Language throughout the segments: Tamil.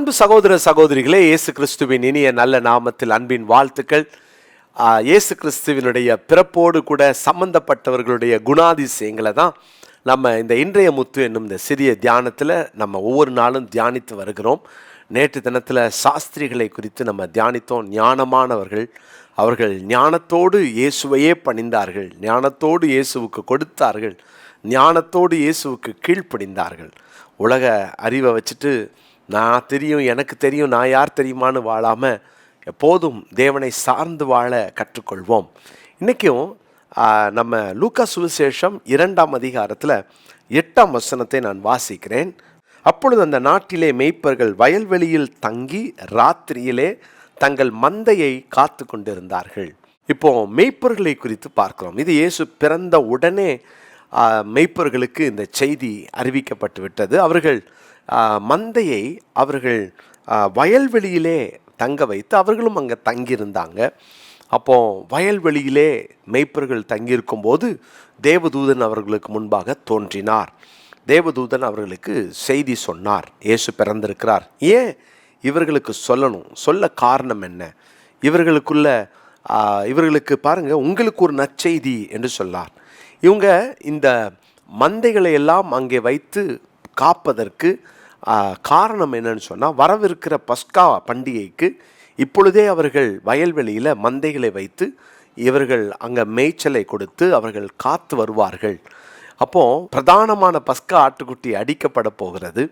அன்பு சகோதர சகோதரிகளே, இயேசு கிறிஸ்துவின் இனிய நல்ல நாமத்தில் அன்பின் வாழ்த்துக்கள். இயேசு கிறிஸ்துவினுடைய பிறப்போடு கூட சம்பந்தப்பட்டவர்களுடைய குணாதிசயங்களை தான் நம்ம இந்த இன்றைய முத்து என்னும் இந்த சிறிய தியானத்தில் நம்ம ஒவ்வொரு நாளும் தியானித்து வருகிறோம். நேற்று தினத்தில் சாஸ்திரிகளை குறித்து நம்ம தியானித்தோம். ஞானமானவர்கள், அவர்கள் ஞானத்தோடு இயேசுவையே பணிந்தார்கள், ஞானத்தோடு இயேசுவுக்கு கொடுத்தார்கள், ஞானத்தோடு இயேசுவுக்கு கீழ்ப்படிந்தார்கள். உலக அறிவை வச்சுட்டு நான் தெரியும், எனக்கு தெரியும், நான் யார் தெரியுமான்னு வாழாமல் எப்போதும் தேவனை சார்ந்து வாழ கற்றுக்கொள்வோம். இன்றைக்கும் நம்ம லூக்கா சுவிசேஷம் 2ஆம் அதிகாரத்தில் 8ஆம் வசனத்தை நான் வாசிக்கிறேன். அப்பொழுது அந்த நாட்டிலே மேய்ப்பர்கள் வயல்வெளியில் தங்கி ராத்திரியிலே தங்கள் மந்தையை காத்து கொண்டிருந்தார்கள். இப்போ மேய்ப்பர்களை குறித்து பார்க்கிறோம். இது இயேசு பிறந்த உடனே மேய்ப்பர்களுக்கு இந்த செய்தி அறிவிக்கப்பட்டு விட்டது. அவர்கள் மந்தையை அவர்கள் வயல்வெளியிலே தங்க வைத்து அவர்களும் அங்கே தங்கியிருந்தாங்க. அப்போது வயல்வெளியிலே மேய்ப்பர்கள் தங்கியிருக்கும் போது தேவதூதன் அவர்களுக்கு முன்பாக தோன்றினார். தேவதூதன் அவர்களுக்கு செய்தி சொன்னார், இயேசு பிறந்திருக்கிறார். ஏன் இவர்களுக்கு சொல்லணும்? சொல்ல காரணம் என்ன? இவர்களுக்கு பாருங்கள், உங்களுக்கு ஒரு நற்செய்தி என்று சொன்னார். இவங்க இந்த மந்தைகளை எல்லாம் அங்கே வைத்து காப்பதற்கு காரணம் என்னன்னு சொன்னால், வரவிருக்கிற பஸ்கா பண்டிகைக்கு இப்பொழுதே அவர்கள் வயல்வெளியில் மந்தைகளை வைத்து இவர்கள் அங்கே மேய்ச்சலை கொடுத்து அவர்கள் காத்து வருவார்கள். அப்போது பிரதானமான பஸ்கா ஆட்டுக்குட்டி அடிக்கப்பட போகிறது.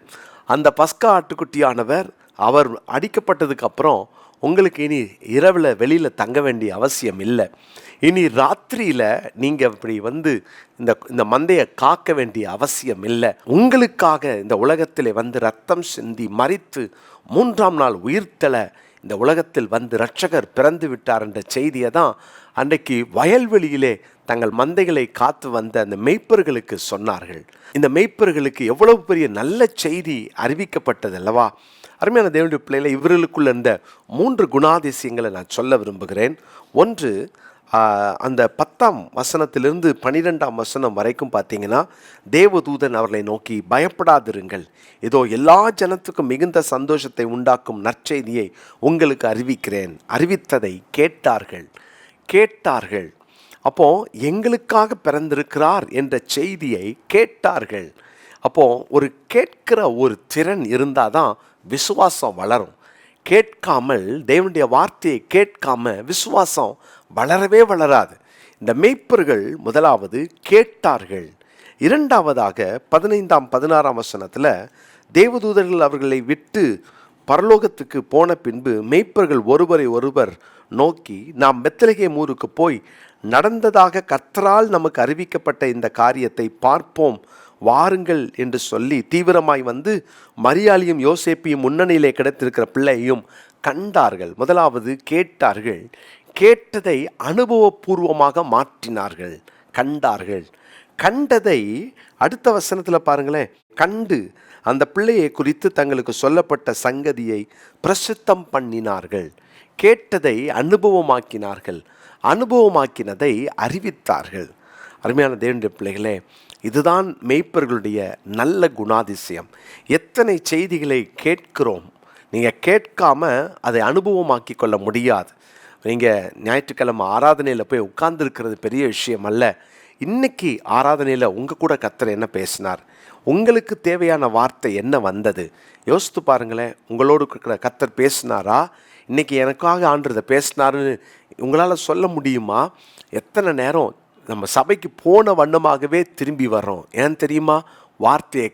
அந்த பஸ்கா ஆட்டுக்குட்டியானவர் அவர் அடிக்கப்பட்டதுக்கு அப்புறம் உங்களுக்கு இனி இரவில் வெளியில் தங்க வேண்டிய அவசியம் இல்லை. இனி ராத்திரியில் நீங்கள் இப்படி வந்து இந்த மந்தையை காக்க வேண்டிய அவசியம் இல்லை. உங்களுக்காக இந்த உலகத்தில் வந்து ரத்தம் சிந்தி மரித்து 3ஆம் நாள் உயிர்த்தெழ இந்த உலகத்தில் வந்து இரட்சகர் பிறந்து விட்டார் என்ற செய்தியை தான் அன்றைக்கு வயல்வெளியிலே தங்கள் மந்தைகளை காத்து வந்த அந்த மேய்ப்பர்களுக்கு சொன்னார்கள். இந்த மேய்ப்பர்களுக்கு எவ்வளவு பெரிய நல்ல செய்தி அறிவிக்கப்பட்டது அல்லவா? அருமையான தேவனுடைய பிள்ளைகளை, இவர்களுக்குள்ள இந்த 3 குணாதிசயங்களை நான் சொல்ல விரும்புகிறேன். ஒன்று, அந்த 10ஆம் வசனத்திலிருந்து 12ஆம் வசனம் வரைக்கும் பார்த்தீங்கன்னா, தேவதூதன் அவர்களை நோக்கி பயப்படாதிருங்கள், இதோ எல்லா ஜனத்துக்கும் மிகுந்த சந்தோஷத்தை உண்டாக்கும் நற்செய்தியை உங்களுக்கு அறிவிக்கிறேன். அறிவித்ததை கேட்டார்கள். அப்போ எங்களுக்காக பிறந்திருக்கிறார் என்ற செய்தியை கேட்டார்கள். அப்போ ஒரு கேட்கிற ஒரு திறன் இருந்தால் தான் விசுவாசம் வளரும். கேட்காமல், தேவனுடைய வார்த்தையை கேட்காம விசுவாசம் வளரவே வளராது. இந்த மேய்ப்பர்கள் முதலாவது கேட்டார்கள். இரண்டாவதாக 15ஆம் 16ஆம் வசனத்தில் தேவதூதர்கள் அவர்களை விட்டு பரலோகத்துக்கு போன பின்பு மேய்ப்பர்கள் ஒருவரை ஒருவர் நோக்கி, நாம் பெத்லகேம் ஊருக்கு போய் நடந்ததாக கர்த்தரால் நமக்கு அறிவிக்கப்பட்ட இந்த காரியத்தை பார்ப்போம் வாருங்கள் என்று சொல்லி தீவிரமாய் வந்து மரியாளையும் யோசேப்பையும் முன்னணியிலே கிடைத்திருக்கிற பிள்ளையையும் கண்டார்கள். முதலாவது கேட்டார்கள். கேட்டதை அனுபவபூர்வமாக மாற்றினார்கள். கண்டதை அடுத்த வசனத்தில் பாருங்களேன், கண்டு அந்த பிள்ளையை குறித்து தங்களுக்கு சொல்லப்பட்ட சங்கதியை பிரசித்தம் பண்ணினார்கள். கேட்டதை அனுபவமாக்கினார்கள், அனுபவமாக்கினதை அறிவித்தார்கள். அருமையான தேவனுடைய பிள்ளைகளே, இதுதான் மேய்ப்பர்களுடைய நல்ல குணாதிசயம். எத்தனை செய்திகளை கேட்கிறோம், நீங்கள் கேட்காம அதை அனுபவமாக்கி கொள்ள முடியாது. நீங்கள் ஞாயிற்றுக்கிழமை ஆராதனையில் போய் உட்கார்ந்துருக்கிறது பெரிய விஷயம் அல்ல. இன்னைக்கு ஆராதனையில் உங்கள் கூட கர்த்தர் என்ன பேசினார், உங்களுக்கு தேவையான வார்த்தை என்ன வந்தது யோசித்து பாருங்களேன். உங்களோடு கர்த்தர் பேசினாரா? இன்றைக்கி எனக்காக ஆண்டதை பேசினாருன்னு உங்களால் சொல்ல முடியுமா? எத்தனை நேரம் நம்ம சபைக்கு போன வண்ணமாகவே திரும்பி வர்றோம். ஏன் தெரியுமா? வார்த்தையை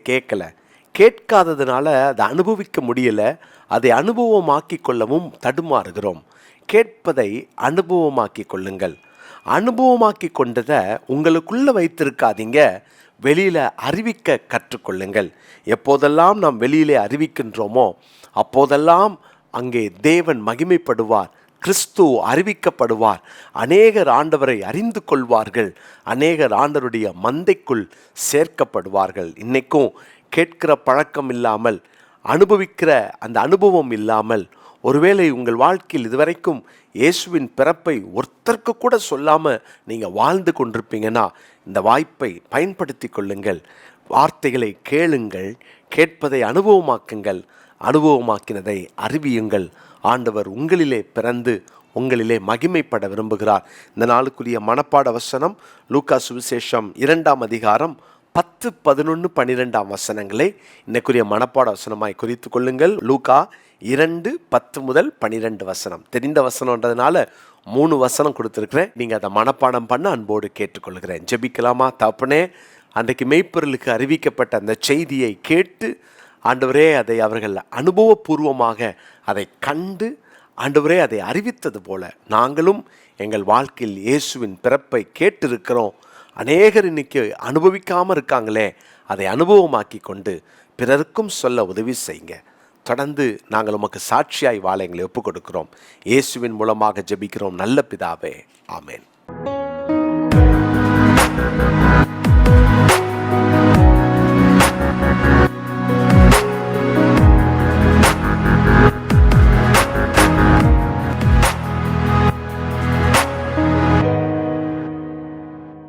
கேட்காததுனால அதை அனுபவிக்க முடியலை. அதை அனுபவமாக்கி கொள்ளவும் தடுமாறுகிறோம். கேட்பதை அனுபவமாக்கி கொள்ளுங்கள். அனுபவமாக்கி கொண்டதை உங்களுக்குள்ளே வைத்திருக்காதீங்க, வெளியில் அறிவிக்க கற்றுக்கொள்ளுங்கள். எப்போதெல்லாம் நாம் வெளியிலே அறிவிக்கின்றோமோ அப்போதெல்லாம் அங்கே தேவன் மகிமைப்படுவார், கிறிஸ்து அறிவிக்கப்படுவார். அநேகர் ஆண்டவரை அறிந்து கொள்வார்கள், அநேகர் ஆண்டவருடைய மந்தைக்குள் சேர்க்கப்படுவார்கள். இன்றைக்கும் கேட்கிற பழக்கம் இல்லாமல், அனுபவிக்கிற அந்த அனுபவம் இல்லாமல், ஒருவேளை உங்கள் வாழ்க்கையில் இதுவரைக்கும் இயேசுவின் பிறப்பை ஒருத்தருக்கு கூட சொல்லாமல் நீங்கள் வாழ்ந்து கொண்டிருப்பீங்கன்னா, இந்த வாய்ப்பை பயன்படுத்தி கொள்ளுங்கள். வார்த்தைகளை கேளுங்கள், கேட்பதை அனுபவமாக்குங்கள், அனுபவமாக்கினதை அறிவியுங்கள். ஆண்டவர் உங்களிலே பிறந்து உங்களிலே மகிமைப்பட விரும்புகிறார். இந்த நாளுக்குரிய மனப்பாட வசனம் லூக்கா சுவிசேஷம் 2ஆம் அதிகாரம் 10, 11, 12 வசனங்களை இன்னைக்குரிய மனப்பாட வசனமாய் குறித்து கொள்ளுங்கள். லூக்கா 2, 10 முதல் 12 வசனம். தெரிந்த வசனம்ன்றதுனால 3 வசனம் கொடுத்துருக்கிறேன். நீங்கள் அதை மனப்பாடம் பண்ண அன்போடு கேட்டுக்கொள்கிறேன். ஜெபிக்கலாமா? தகப்பனே, அன்றைக்கு மெய்ப்பொருளுக்கு அறிவிக்கப்பட்ட அந்த செய்தியை கேட்டு ஆண்டவரே அதை அவர்கள் அனுபவபூர்வமாக அதை கண்டு ஆண்டவரே அதை அறிவித்தது போல நாங்களும் எங்கள் வாழ்க்கையில் இயேசுவின் பிறப்பை கேட்டிருக்கிறோம். அநேகர் இன்னைக்கு அனுபவிக்காமல் இருக்காங்களே, அதை அனுபவமாக்கி கொண்டு பிறருக்கும் சொல்ல உதவி செய்யுங்க. தொடர்ந்து நாங்கள் உமக்கு சாட்சியாய் வாழ எங்களை ஒப்புக் கொடுக்கிறோம். இயேசுவின் மூலமாக ஜெபிக்கிறோம் நல்ல பிதாவே, ஆமேன்.